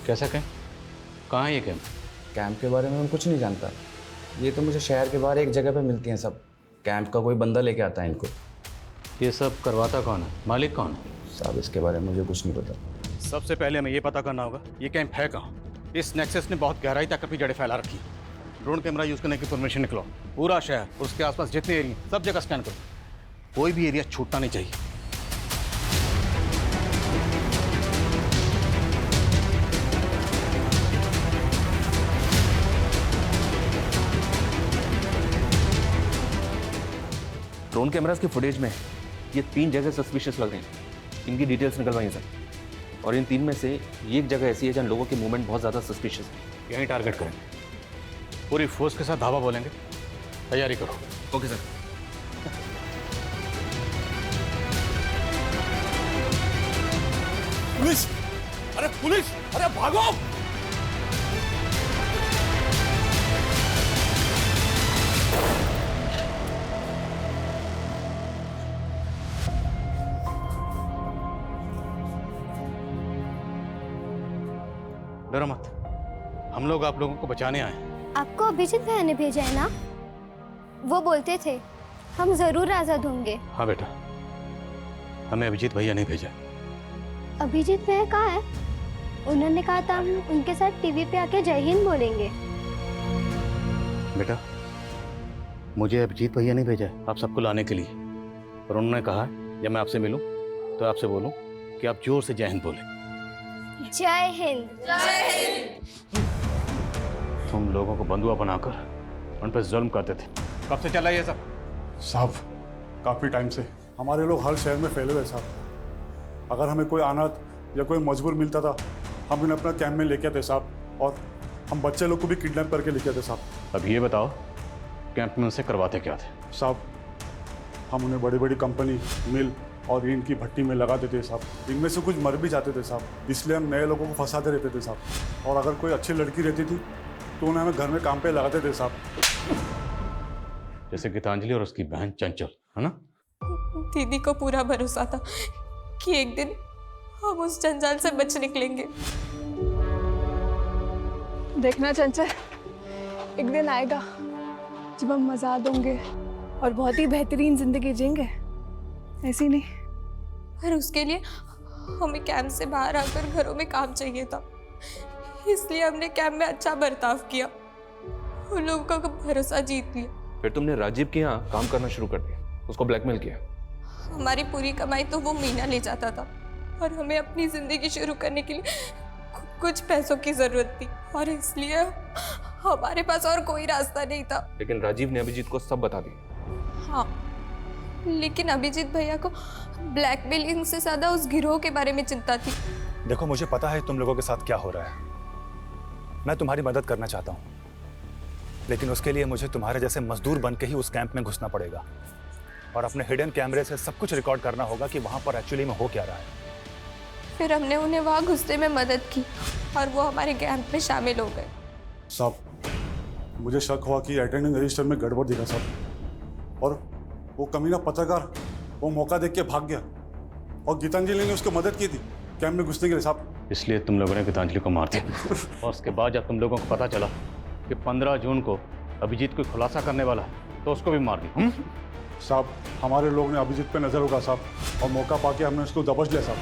Speaker 9: कैसा कैंप? कहाँ है ये कैंप?
Speaker 17: कैंप के बारे में हम कुछ नहीं जानता। ये तो मुझे शहर के बाहर एक जगह पे मिलती हैं सब। कैंप का कोई बंदा लेके आता है इनको।
Speaker 9: ये सब करवाता कौन है? मालिक कौन है?
Speaker 17: साहब, इसके बारे में मुझे कुछ नहीं पता।
Speaker 9: सबसे पहले हमें ये पता करना होगा ये कैंप है कहाँ। इस नेक्सस ने बहुत गहराई तक अपनी जड़ें फैला रखी। ड्रोन कैमरा यूज़ करने की परमिशन निकलो। पूरा शहर, उसके आसपास जितने एरिया, सब जगह स्कैन करो। कोई भी एरिया छूटना नहीं चाहिए।
Speaker 10: ड्रोन कैमरास के फुटेज में ये 3 जगह सस्पिशियस लग रही हैं। इनकी डिटेल्स निकलवाइए सर। और इन 3 में से एक जगह ऐसी है जहाँ लोगों के मूवमेंट बहुत ज़्यादा सस्पिशियस है।
Speaker 9: यहीं टारगेट करेंगे, पूरी फोर्स के साथ धावा बोलेंगे। तैयारी करो।
Speaker 10: Okay sir.
Speaker 12: पुलिस! अरे पुलिस! अरे भागो!
Speaker 9: डरो मत, हम लोग आप लोगों को बचाने आए हैं।
Speaker 7: आपको अभिजीत भैया ने भेजा है ना? वो बोलते थे हम जरूर आजाद होंगे।
Speaker 9: हाँ बेटा, हमें अभिजीत भैया नहीं भेजा।
Speaker 7: अभिजीत भैया कहाँ है? उन्होंने कहा था हम उनके साथ टीवी पे आके जय हिंद बोलेंगे।
Speaker 9: बेटा, मुझे अभिजीत भैया नहीं भेजा है आप सबको लाने के लिए, और उन्होंने कहा जब मैं आपसे मिलूं तो आपसे बोलूं कि आप जोर से जय हिंद बोलें।
Speaker 7: जय हिंद। जय हिंद।
Speaker 9: तुम लोगों को बंधुआ बनाकर उन पर जुल्म करते थे। कब से चला ये सब?
Speaker 18: साहब, काफ़ी टाइम से हमारे लोग हर शहर में फैले हुए साहब। अगर हमें कोई अनाथ या कोई मजबूर मिलता था, हम इन्हें अपना कैंप में लेके आते साहब, और हम बच्चे लोग को भी किडनैप करके लेके आते साहब।
Speaker 9: अब ये बताओ, कैंप में उनसे करवाते क्या थे?
Speaker 18: साहब, हम उन्हें बड़ी बड़ी कंपनी, मिल और ईंट की भट्टी में लगा देते साहब। इनमें से कुछ मर भी जाते थे साहब, इसलिए हम नए लोगों को फंसाते रहते थे साहब। और अगर कोई अच्छी लड़की रहती थी तो उन्हें हमें घर में काम पे लगाते थे साहब।
Speaker 9: जैसे गीतांजलि और उसकी बहन चंचल, है ना?
Speaker 8: दीदी को पूरा भरोसा था कि एक दिन हम उस जंजाल से बच निकलेंगे।
Speaker 19: देखना चंचल, एक दिन आएगा जब हम आजाद होंगे और बहुत ही बेहतरीन जिंदगी जिएंगे, ऐसी नहीं।
Speaker 8: पर उसके लिए हमें कैंप से बाहर आकर घरों में काम चाहिए था, इसलिए हमने कैंप में अच्छा बर्ताव किया, उन लोगों का भरोसा जीत लिया।
Speaker 10: फिर तुमने राजीव के यहाँ काम करना शुरू कर दिया, उसको ब्लैकमेल किया।
Speaker 8: हमारी पूरी कमाई तो वो मीना ले जाता था, और हमें अपनी जिंदगी शुरू करने के लिए कुछ पैसों की जरूरत थी, और इसलिए हमारे पास और कोई रास्ता नहीं था।
Speaker 10: लेकिन राजीव ने अभिजीत को सब बता दिया।
Speaker 8: हाँ, लेकिन अभिजीत भैया को ब्लैकमेलिंग से ज्यादा उस गिरोह के बारे में चिंता थी।
Speaker 1: देखो, मुझे पता है तुम लोगों के साथ क्या हो रहा है। मैं तुम्हारी मदद करना चाहता हूँ, लेकिन उसके लिए मुझे तुम्हारे जैसे मजदूर बन के ही उस कैंप में घुसना पड़ेगा, और अपने हिडन कैमरे से सब कुछ रिकॉर्ड करना होगा कि वहाँ पर एक्चुअली में हो क्या रहा है।
Speaker 8: फिर हमने उन्हें वहाँ घुसने में मदद की, और वो हमारे कैंप में शामिल हो गए।
Speaker 18: साहब, मुझे शक हुआ कि अटेंडेंस रजिस्टर में गड़बड़ दिखा साहब, और वो कमीना पत्रकार वो मौका देख के भाग गया, और गीतांजलि ने उसको मदद की थी कैंप में घुसने के लिए साहब।
Speaker 9: इसलिए तुम लोगों ने गीतांजलि को मार दिया, और उसके बाद जब तुम लोगों को पता चला कि 15 जून को अभिजीत को खुलासा करने वाला है, तो उसको भी मार दिया।
Speaker 18: साहब, हमारे लोग ने अभिजीत पे नजर होगा साहब, और मौका पाके हमने उसको दबोच लिया साहब।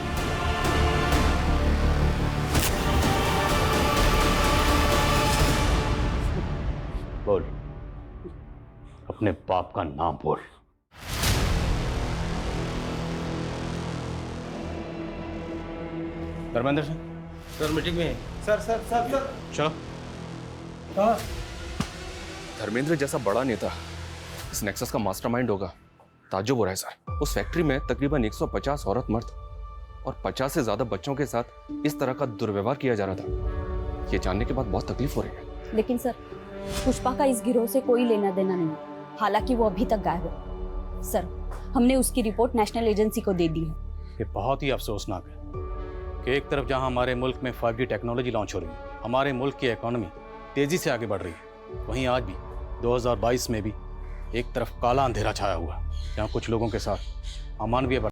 Speaker 9: बोल, अपने बाप का नाम बोल। धर्मेंद्र सिंह
Speaker 4: सर मीटिंग में। सर सर सर सर
Speaker 9: चलो।
Speaker 10: धर्मेंद्र जैसा बड़ा नेता इस नेक्सस का मास्टरमाइंड होगा, ताज्जुब हो रहा है सर। उस फैक्ट्री में तकरीबन 150 औरत मर्द और 50 से ज्यादा बच्चों के साथ इस तरह का दुर्व्यवहार किया जा रहा था। ये जानने के बाद बहुत तकलीफ हो रही है।
Speaker 11: लेकिन सर, पुष्पा का इस गिरोह से कोई लेना देना नहीं, हालांकि वो अभी तक गायब है। सर, हमने उसकी रिपोर्ट नेशनल एजेंसी को दे दी है।
Speaker 9: ये बहुत ही अफसोसनाक है कि एक तरफ जहां हमारे मुल्क में 5G टेक्नोलॉजी लॉन्च हो रही है, हमारे मुल्क की इकोनॉमी तेजी से आगे बढ़ रही है, वहीं आज भी 2022 में भी एक तरफ काला अंधेरा छाया हुआ है, जहां कुछ लोगों के साथ अमानवीय